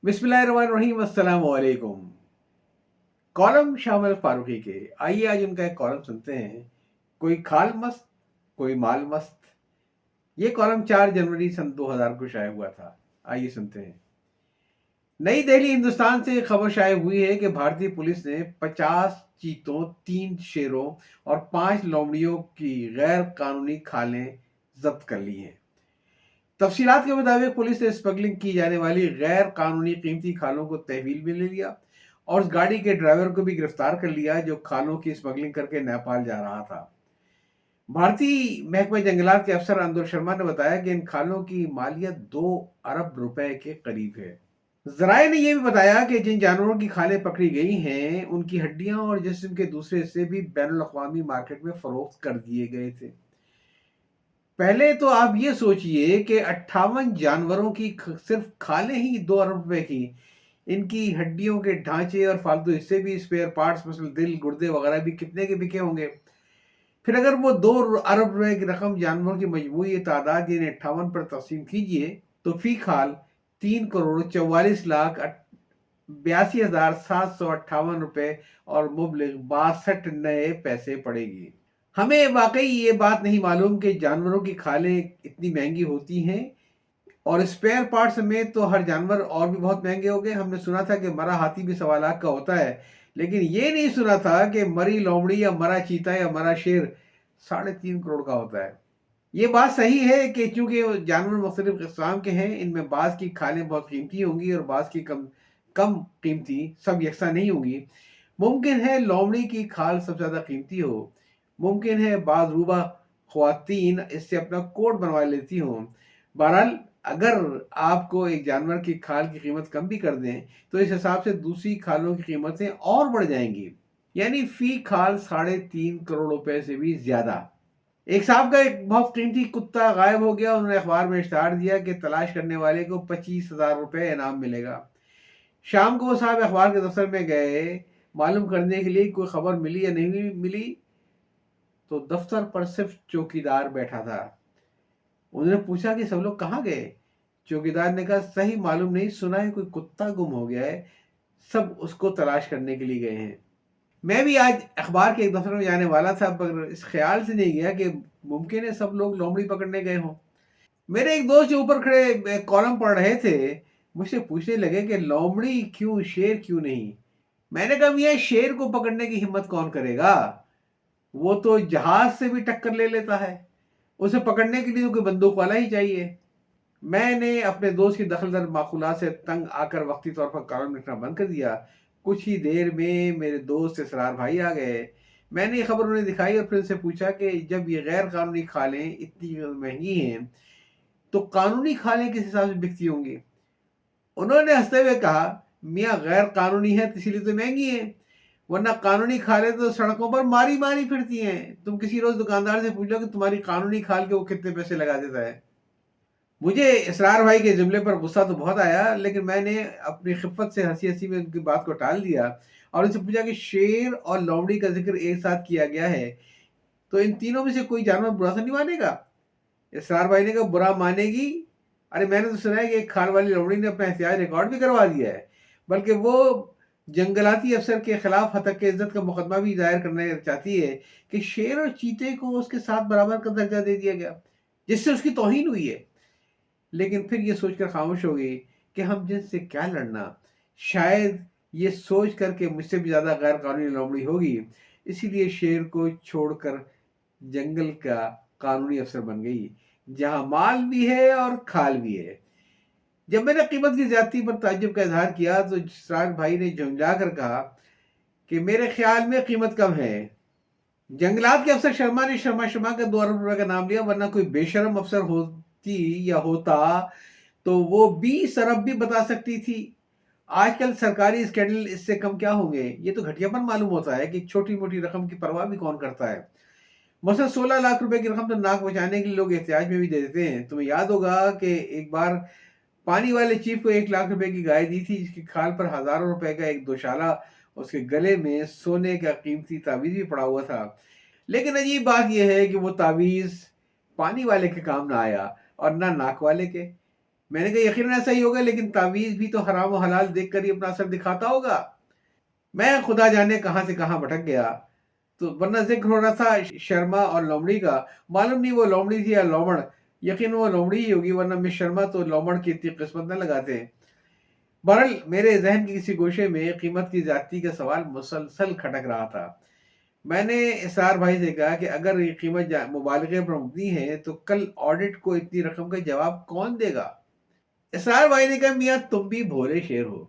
बिस्मिल्लाहिर्रहमानिर्रहीम, अस्सलाम वालेकुम। कॉलम शामिल फारूकी के, आइए आज उनका एक कॉलम सुनते हैं। कोई खाल मस्त, कोई माल मस्त। ये कॉलम 4 जनवरी सन 2000 को शाया हुआ था। आइए सुनते हैं। नई दिल्ली हिंदुस्तान से खबर शाया हुई है कि भारतीय पुलिस ने 50 चीतों, 3 शेरों और 5 लोमड़ियों की गैर कानूनी खालें जब्त कर ली हैं। तफसीलात के मुताबिक पुलिस ने स्मगलिंग की जाने वाली गैर कानूनी कीमती खालों को तहवील में ले लिया और उस गाड़ी के ड्राइवर को भी गिरफ्तार कर लिया जो खालों की स्मगलिंग करके नेपाल जा रहा था। भारतीय महकमे जंगलात के अफसर अंदुल शर्मा ने बताया कि इन खालों की मालियत 2 अरब रुपए के करीब है। जराये ने यह भी बताया कि जिन जानवरों की खालें पकड़ी गई हैं उनकी हड्डियां और जिस्म के दूसरे हिस्से भी बैनुल अक़वामी मार्केट में फरोख्त कर दिए गए थे। पहले तो आप ये सोचिए कि 58 जानवरों की सिर्फ खालें ही 2 अरब रुपए की, इनकी हड्डियों के ढांचे और फालतू हिस्से भी, स्पेयर पार्ट्स मसल दिल गुर्दे वगैरह भी कितने के बिके होंगे। फिर अगर वो 2 अरब रुपए की रकम जानवरों की मजमूई तादाद यानी 58 पर तकसीम कीजिए तो फी खाल 3 करोड़ 44 लाख 82,758 रुपए और मुबलिग 62 नए पैसे पड़ेगी। हमें वाकई ये बात नहीं मालूम कि जानवरों की खालें इतनी महंगी होती हैं और स्पेयर पार्ट समेत तो हर जानवर और भी बहुत महंगे हो गए। हमने सुना था कि मरा हाथी भी 1.25 लाख का होता है, लेकिन ये नहीं सुना था कि मरी लोमड़ी या मरा चीता या मरा शेर 3.5 करोड़ का होता है। ये बात सही है कि चूंकि जानवर मुख्तलिफ किस्म के हैं, इनमें बाज़ की खालें बहुत कीमती होंगी और बाज़ की कम कम कीमती, सब यकसा नहीं होंगी। मुमकिन है लोमड़ी की खाल सबसे ज़्यादा कीमती हो। मुमकिन है बाज़ रूबा ख्वातीन इससे अपना कोट बनवा लेती हों। बहरहाल अगर आपको एक जानवर की खाल की कीमत कम भी कर दें तो इस हिसाब से दूसरी खालों की कीमतें और बढ़ जाएंगी, यानी फी खाल 3.5 करोड़ रुपए से भी ज्यादा। एक साहब का एक बहुत कीमती कुत्ता गायब हो गया। उन्होंने अखबार में इश्तहार दिया कि तलाश करने वाले को 25,000 रुपए इनाम मिलेगा। शाम को वो साहब अखबार के दफ्तर में गए मालूम करने के लिए कोई खबर मिली या नहीं मिली, तो दफ्तर पर सिर्फ चौकीदार बैठा था। उन्होंने पूछा कि सब लोग कहाँ गए। चौकीदार ने कहा सही मालूम नहीं, सुना है कोई कुत्ता गुम हो गया है, सब उसको तलाश करने के लिए गए हैं। मैं भी आज अखबार के एक दफ्तर में जाने वाला था, पर इस ख्याल से नहीं गया कि मुमकिन है सब लोग लोमड़ी पकड़ने गए हों। मेरे एक दोस्त जो ऊपर खड़े कॉलम पढ़ रहे थे मुझसे पूछने लगे कि लोमड़ी क्यों, शेर क्यों नहीं। मैंने कहा ये शेर को पकड़ने की हिम्मत कौन करेगा, वो तो जहाज से भी टक्कर ले लेता है। उसे पकड़ने के लिए तो कोई बंदूक वाला ही चाहिए। मैंने अपने दोस्त की दखलदर माकूलात से तंग आकर वक्ती तौर पर कॉलम लिखना बंद कर दिया। कुछ ही देर में मेरे दोस्त इसरार भाई आ गए। मैंने ये खबर उन्हें दिखाई और फिर उनसे पूछा कि जब ये गैर कानूनी खालें इतनी महंगी हैं तो कानूनी खालें किस हिसाब से बिकती होंगी। उन्होंने हंसते हुए कहा मियाँ गैर कानूनी है तो इसीलिए तो महंगी है, वरना कानूनी खालें तो सड़कों पर मारी मारी फिरती हैं। तुम किसी रोज दुकानदार से पूछ लो कि तुम्हारी कानूनी खाल के वो कितने पैसे लगा देता है। मुझे इसरार भाई के जुमले पर गुस्सा तो बहुत आया, लेकिन मैंने अपनी खिफ़्फ़त से हंसी हंसी में उनकी बात को टाल दिया और उनसे पूछा कि शेर और लोमड़ी का जिक्र एक साथ किया गया है, तो इन तीनों में से कोई जानवर बुरा तो नहीं मानेगा। इसरार भाई ने कहा बुरा मानेगी, अरे मैंने तो सुना है कि एक खाल वाली लोमड़ी ने अपना एहतियाज रिकॉर्ड भी करवा दिया है, बल्कि वो जंगलाती अफसर के खिलाफ हतक इज्जत का मुकदमा भी दायर करना चाहती है कि शेर और चीते को उसके साथ बराबर का दर्जा दे दिया गया, जिससे उसकी तौहीन हुई है। लेकिन फिर ये सोचकर खामोश हो गई कि हम जिनसे क्या लड़ना। शायद ये सोच कर के मुझसे भी ज्यादा गैर कानूनी लोमड़ी होगी, इसीलिए शेर को छोड़कर जंगल का कानूनी अफसर बन गई, जहां माल भी है और खाल भी है। जब मैंने कीमत की ज्यादती पर ताज्जुब का इजहार किया तो जिसराज भाई ने झुंझला कर कहा कि मेरे ख्याल में कीमत कम है। जंगलात के अफसर शर्मा ने शर्मा शर्मा का 2 अरब रुपए का नाम लिया, वरना कोई बेशरम अफसर होती या होता तो वो 20 अरब भी बता सकती थी। आजकल सरकारी स्कैंडल इससे कम क्या होंगे। ये तो घटियापन मालूम होता है कि छोटी मोटी रकम की परवाह भी कौन करता है। मसलन 16 लाख रुपए की रकम तो नाक बचाने के लिए लोग एहतियाज में भी दे देते हैं। तुम्हें याद होगा कि एक बार पानी वाले चीफ को 1 लाख रुपए की गाय दी थी, जिसकी खाल पर हजारों रुपए का एक दोशाला, उसके गले में सोने का कीमती तावीज भी पड़ा हुआ था। लेकिन अजीब बात यह है कि वो तावीज पानी वाले के काम ना आया और ना नाक वाले के। میں نے کہا یقیناً ایسا ہی ہوگا، لیکن تعویذ بھی تو حرام و حلال دیکھ کر ہی اپنا اثر دکھاتا ہوگا۔ میں خدا جانے کہاں سے کہاں بھٹک گیا، تو ورنہ ذکر ہو رہا تھا شرما اور لومڑی کا، معلوم نہیں وہ لومڑی تھی یا لومڑ، یقین وہ لومڑی ہی ہوگی، ورنہ مس شرما تو لومڑ کی اتنی قسمت نہ لگاتے ہیں۔ بہرحال میرے ذہن کی کسی گوشے میں قیمت کی زیادتی کا سوال مسلسل کھٹک رہا تھا۔ میں نے اسرار بھائی سے کہا کہ اگر یہ قیمت مبالغے پر مبنی ہے تو کل آڈٹ کو اتنی رقم کا جواب کون دے گا؟ اسرار بھائی نے کہا میاں تم بھی بھولے شیر ہو،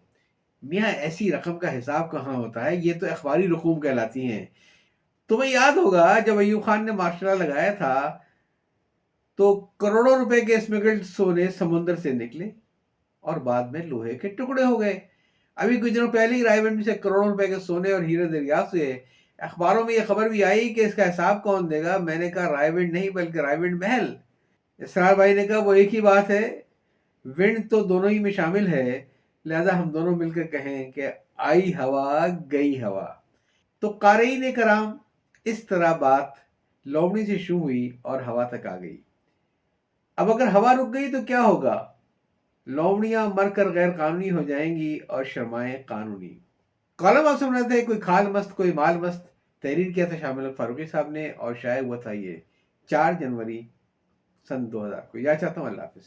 میاں ایسی رقم کا حساب کہاں ہوتا ہے، یہ تو اخباری رقوم کہلاتی ہیں۔ تمہیں یاد ہوگا جب ایوب خان نے مارشل لا لگایا تھا تو کروڑوں روپے کے اسمگلڈ سونے سمندر سے نکلے اور بعد میں لوہے کے ٹکڑے ہو گئے۔ ابھی کچھ دنوں پہلے ہی رائے گنج سے کروڑوں روپے کے سونے اور ہیرے دریافت ہوئے۔ اخباروں میں یہ خبر بھی آئی کہ اس کا حساب کون دے گا۔ میں نے کہا رائے ونڈ نہیں بلکہ رائے ونڈ محل۔ اسرار بھائی نے کہا وہ ایک ہی بات ہے، ونڈ تو دونوں ہی میں شامل ہے، لہذا ہم دونوں مل کر کہیں کہ آئی ہوا گئی ہوا۔ تو قارئین کرام، اس طرح بات لومڑی سے شروع ہوئی اور ہوا تک آ گئی۔ اب اگر ہوا رک گئی تو کیا ہوگا؟ لومڑیاں مر کر غیر قانونی ہو جائیں گی اور شرمائیں قانونی۔ کالم آپ سن رہے تھے، کوئی کھال مست کوئی مال مست، تحریر کیا تھا شامل فاروقی صاحب نے اور شائع ہوا تھا یہ 4 جنوری سن 2000 کو۔ یا چاہتا ہوں اللہ حافظ۔